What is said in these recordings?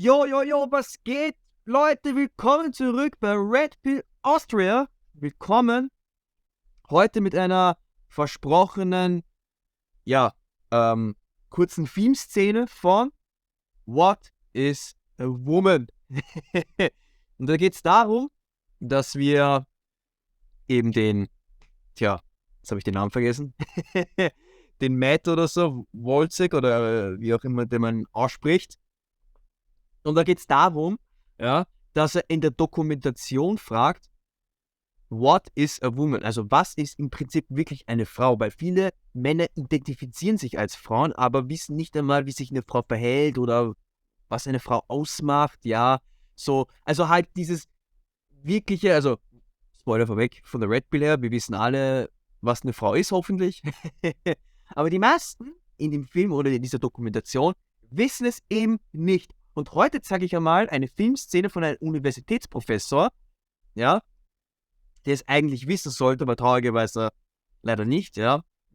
Jo, jo, jo, was geht? Leute, willkommen zurück bei Redpill Austria. Willkommen heute mit einer versprochenen, kurzen Filmszene von What is a Woman? Und da geht es darum, dass wir eben jetzt habe ich den Namen vergessen, den Matt oder so, Wolzig oder wie auch immer, den man ausspricht. Und da geht es darum, dass er in der Dokumentation fragt, what is a woman? Also was ist im Prinzip wirklich eine Frau? Weil viele Männer identifizieren sich als Frauen, aber wissen nicht einmal, wie sich eine Frau verhält oder was eine Frau ausmacht. Ja, so, also halt dieses wirkliche, also Spoiler vorweg, von der Redpill her, wir wissen alle, was eine Frau ist, hoffentlich. Aber die meisten in dem Film oder in dieser Dokumentation wissen es eben nicht. Und heute zeige ich einmal eine Filmszene von einem Universitätsprofessor, der es eigentlich wissen sollte, aber traurigerweise leider nicht,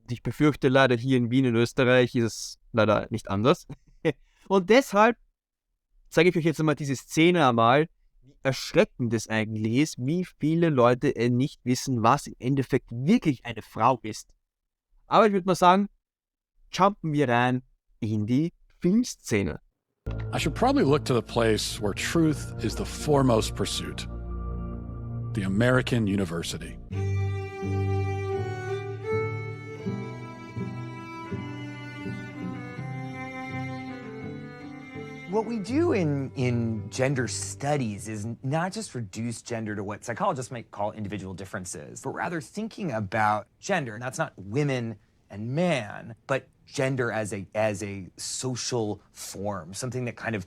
Ich befürchte leider hier in Wien in Österreich ist es leider nicht anders. Und deshalb zeige ich euch jetzt einmal diese Szene einmal, wie erschreckend es eigentlich ist, wie viele Leute nicht wissen, was im Endeffekt wirklich eine Frau ist. Aber ich würde mal sagen, jumpen wir rein in die Filmszene. I should probably look to the place where truth is the foremost pursuit, the American University. What we do in gender studies is not just reduce gender to what psychologists might call individual differences, but rather thinking about gender, and that's not women and man, but gender as a social form, something that kind of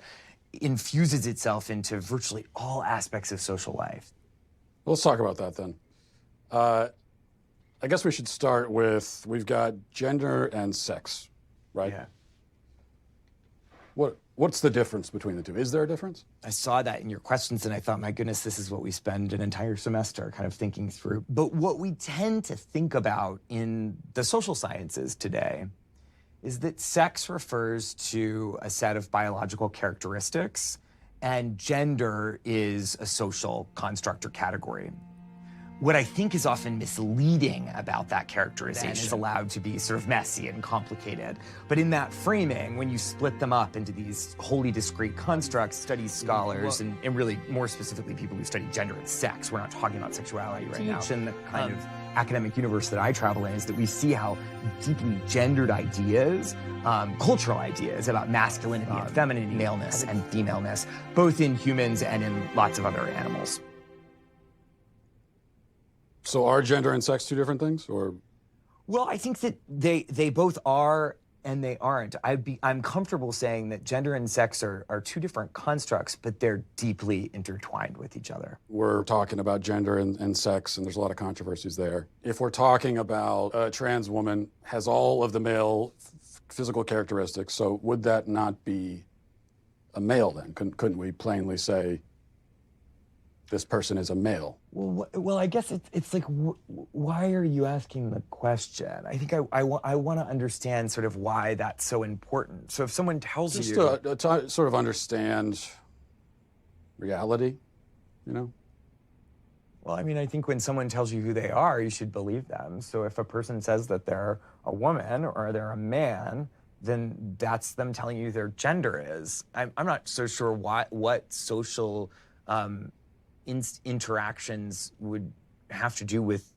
infuses itself into virtually all aspects of social life. Let's talk about that then. I guess we should start with, we've got gender and sex, right? Yeah. What's the difference between the two? Is there a difference? I saw that in your questions and I thought, my goodness, this is what we spend an entire semester kind of thinking through. But what we tend to think about in the social sciences today is that sex refers to a set of biological characteristics and gender is a social construct or category. What I think is often misleading about that characterization is allowed to be sort of messy and complicated. But in that framing, when you split them up into these wholly discrete constructs, studies scholars, and really more specifically people who study gender and sex, we're not talking about sexuality right now, in the kind of academic universe that I travel in, is that we see how deeply gendered ideas, cultural ideas about masculinity and femininity, maleness and femaleness, both in humans and in lots of other animals. So are gender and sex two different things, or? Well, I think that they both are and they aren't. I'm comfortable saying that gender and sex are two different constructs, but they're deeply intertwined with each other. We're talking about gender and sex, and there's a lot of controversies there. If we're talking about a trans woman has all of the male physical characteristics, so would that not be a male then? Couldn't we plainly say this person is a male? Well, I guess it's like, why are you asking the question? I think I want to understand sort of why that's so important. So if someone tells you... Just to sort of understand reality, you know? Well, I mean, I think when someone tells you who they are, you should believe them. So if a person says that they're a woman or they're a man, then that's them telling you their gender is. I'm not so sure what social interactions would have to do with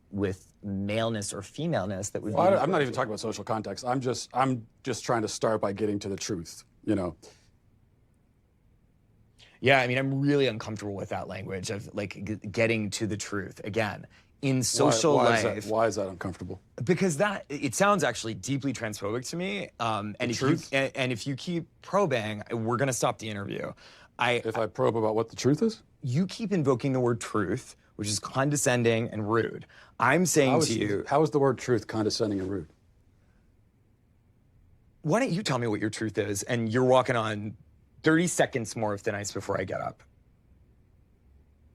maleness or femaleness that would. Well, I'm not even talking about social context. I'm just trying to start by getting to the truth, you know. Yeah, I mean, I'm really uncomfortable with that language of like getting to the truth. Again, in social life. Why is that uncomfortable? Because it sounds actually deeply transphobic to me. And if you keep probing, we're going to stop the interview. If I probe about what the truth is? You keep invoking the word truth, which is condescending and rude. I'm saying to you... How is the word truth condescending and rude? Why don't you tell me what your truth is, and you're walking on 30 seconds more of thin ice before I get up.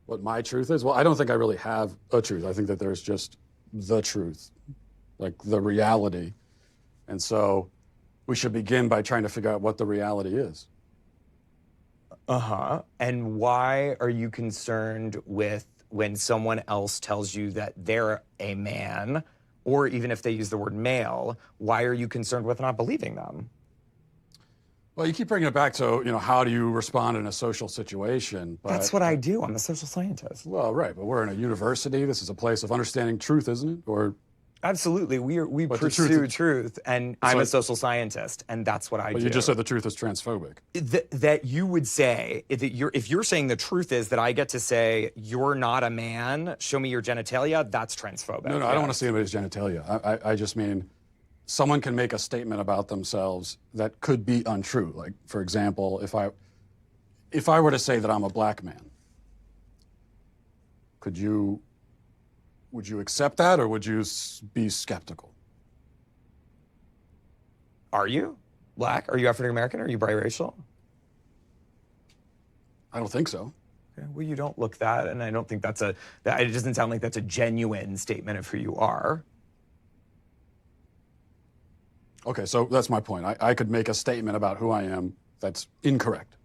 What my truth is? Well, I don't think I really have a truth. I think that there's just the truth, like the reality. And so we should begin by trying to figure out what the reality is. Uh-huh. And why are you concerned with when someone else tells you that they're a man, or even if they use the word male, why are you concerned with not believing them? Well, you keep bringing it back to, how do you respond in a social situation? But, That's what I do. I'm a social scientist. Well, right, but we're in a university. This is a place of understanding truth, isn't it? Or absolutely. We But the pursue truth- truth, and I'm a social scientist, and that's what I do. you just said the truth is transphobic. That you would say that if you're saying the truth is that I get to say you're not a man, show me your genitalia, that's transphobic. No, I don't want to see anybody's genitalia. I just mean someone can make a statement about themselves that could be untrue. Like, for example, if I were to say that I'm a black man, would you accept that, or would you be skeptical? Are you black? Are you African American? Are you biracial? I don't think so. Okay, well, you don't look that, and I don't think it doesn't sound like that's a genuine statement of who you are. Okay, so that's my point. I could make a statement about who I am that's incorrect.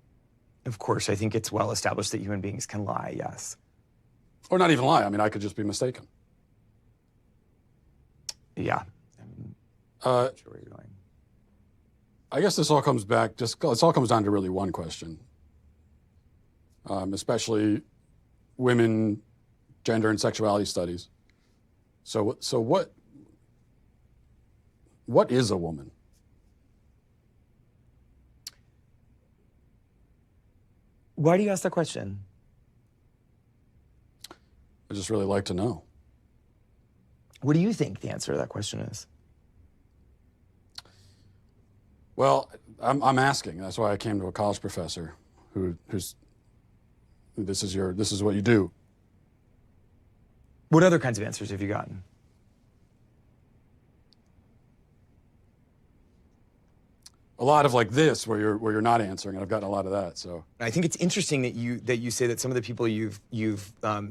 Of course, I think it's well established that human beings can lie, yes. Or not even lie. I mean, I could just be mistaken. Yeah. Uh, Sure where you're going. I guess this all comes down to really one question. Especially women, gender, and sexuality studies. So what is a woman? Why do you ask that question? I just really like to know. What do you think the answer to that question is? Well, I'm asking. That's why I came to a college professor who's this is what you do. What other kinds of answers have you gotten? A lot of like this, where you're not answering, and I've gotten a lot of that. So I think it's interesting that you say that some of the people you've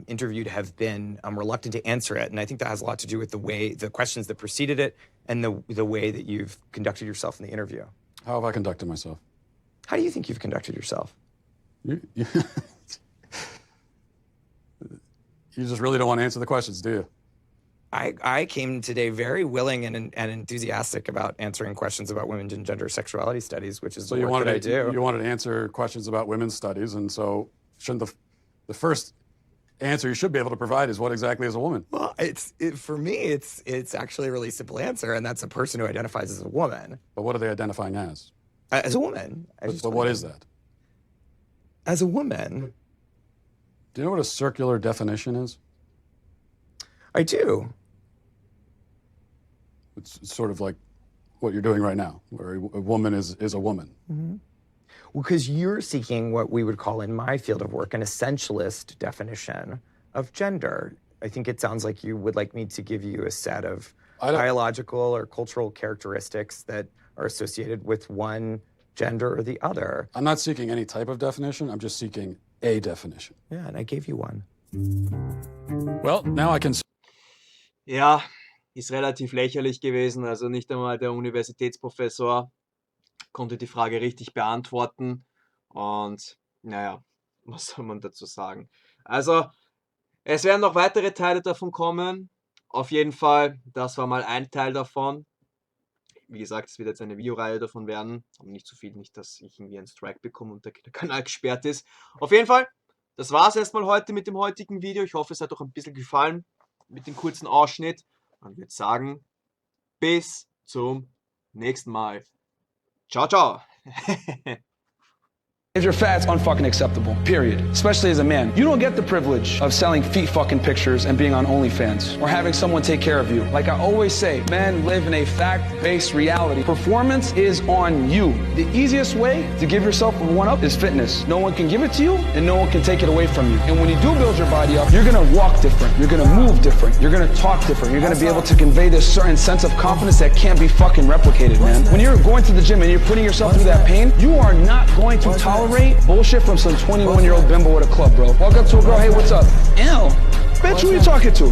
interviewed have been reluctant to answer it, and I think that has a lot to do with the questions that preceded it, and the way that you've conducted yourself in the interview. how have I conducted myself? How do you think you've conducted yourself? You just really don't want to answer the questions, do you? I came today very willing and enthusiastic about answering questions about women and gender sexuality studies, which is So the work that I do. you wanted to answer questions about women's studies, and so shouldn't the first answer you should be able to provide is what exactly is a woman? Well, for me, it's actually a really simple answer, and that's a person who identifies as a woman. But what are they identifying as? As a woman. But what is that? As a woman. Do you know what a circular definition is? I do. It's sort of like what you're doing right now, where a woman is a woman. Mm-hmm. Well, because you're seeking what we would call in my field of work an essentialist definition of gender. I think it sounds like you would like me to give you a set of biological or cultural characteristics that are associated with one gender or the other. I'm not seeking any type of definition. I'm just seeking a definition. Yeah, and I gave you one. Well, now I can... Ja, ist relativ lächerlich gewesen. Also nicht einmal der Universitätsprofessor konnte die Frage richtig beantworten. Und naja, was soll man dazu sagen? Also, es werden noch weitere Teile davon kommen. Auf jeden Fall, das war mal ein Teil davon. Wie gesagt, es wird jetzt eine Videoreihe davon werden. Aber nicht zu viel, nicht, dass ich irgendwie einen Strike bekomme und der Kanal gesperrt ist. Auf jeden Fall, das war es erstmal heute mit dem heutigen Video. Ich hoffe, es hat euch ein bisschen gefallen mit dem kurzen Ausschnitt. Und würde sagen, bis zum nächsten Mal. Ciao, ciao. Your fat's unfucking acceptable, period. Especially as a man. You don't get the privilege of selling feet fucking pictures and being on OnlyFans or having someone take care of you. Like I always say, men live in a fact-based reality. Performance is on you. The easiest way to give yourself a one-up is fitness. No one can give it to you and no one can take it away from you. And when you do build your body up, you're gonna walk different. You're gonna move different. You're gonna talk different. You're gonna be able to convey this certain sense of confidence that can't be fucking replicated, man. When you're going to the gym and you're putting yourself through that pain, you are not going to tolerate bullshit from some 21-year-old bimbo at a club, bro. Walk up to a girl, hey, what's up? Ew. Bitch, who are you talking to?